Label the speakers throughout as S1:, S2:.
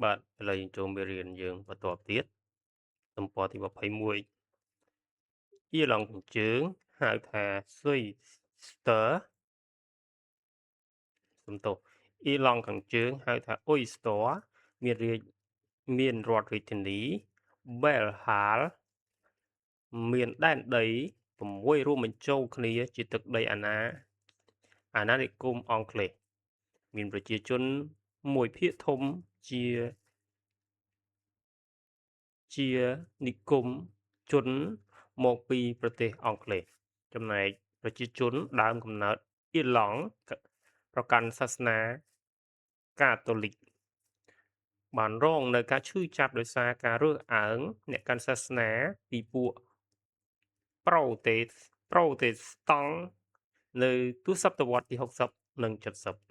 S1: បាទឥឡូវយើងចូលមេរៀនយើងបន្តទៀតទំព័រទី21អ៊ីឡង់ខាងជើងហៅថាស៊ុយស្ទ័រសំទោសអ៊ីឡង់ខាងជើងហៅថាអ៊ុយស្ទ័រមានរាជមានរដ្ឋរាជធានីបែលហាលមានដែនដី6រួមបញ្ចូលគ្នាជាទឹកដីអាណានិគមអង់គ្លេសមានប្រជាជនមួយភាគធំជានិគមជនមកពីប្រទេសអង់គ្លេសចំណែកប្រជាជនដើមកំណើតអ៊ីឡង់ប្រកាន់សាសនាកាតូលិកបានរងនៅការឈឺចាប់ដោយសារការរើសអើងអ្នកកាន់សាសនាពីពួកប្រូតេប្រូតេស្តង់នៅទសតវត្សទី60និង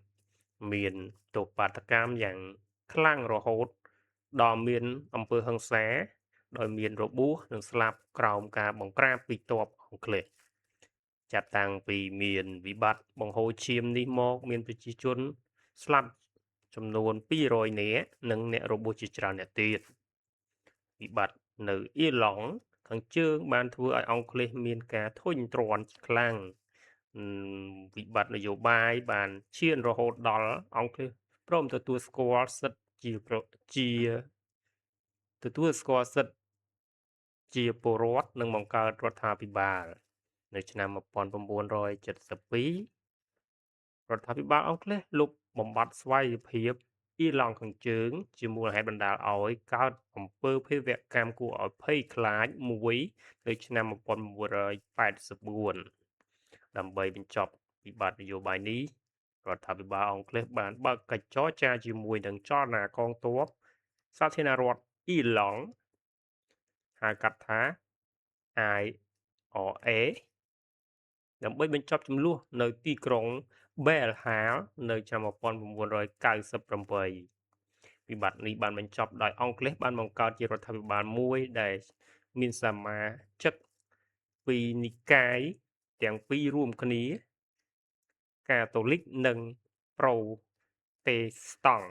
S1: 70មានទោសបាតកម្មយ៉ាងខ្លាំងរហូតដល់មានអំពើហិង្សាដោយមានរបួសនិងស្លាប់ក្រោមការបង្ក្រាបពីទ័ពអង់គ្លេសចាប់តាំងពីមានវិបត្តិបង្ហូរឈាមនេះមកមានប្រជាជនស្លាប់ចំនួន200នាក់និងអ្នករបួសជាច្រើនអ្នកទៀតវិបត្តិនៅអ៊ីឡង់ខាងជើងបានធ្វើឲ្យអង់គ្លេសមានការធុញទ្រាន់ខ្លាំងវិបត្តិនយោបាយបានឈានរហូតដល់អង់គ្លេសព្រមទទួលស្គាល់សិទ្ធិជាទទួលស្គាល់សិទ្ធិជាពលរដ្ឋនិងបង្កើតរដ្ឋាភិបាលនៅឆ្នាំ1972រដ្ឋាភិបាលអង់គ្លេសលុបបំបាត់ស្វ័យភាពអ៊ីឡង់ខាងជើងជាមូលហេតុបណ្ដាលឲ្យកើតអំពើភេរវកម្មគួរឲ្យភ័យខ្លាចមួយនៅឆ្នាំ1984ដើម្បីបញ្ចប់វិបត្តិនយោបាយនេះរដ្ឋាភិបាលអង់គ្លេសបានបើកកិច្ចចរចាជាមួយនឹងចលនាកងទ័ពសាធារណរដ្ឋអ៊ីឡង់ហៅកាត់ថា IRA ដើម្បីបញ្ចប់ជម្លោះនៅទីក្រុង Belfast នៅឆ្នាំ1998វិបត្តិនេះបានបញ្ចប់ដោយអង់គ្លេសបានបង្កើតជារដ្ឋាភិបាលមួយដែលមានសមាជិកពីរនិកាយទាំងពីររួមគ្នាកាតូលិកនិងប្រូតេស្តង់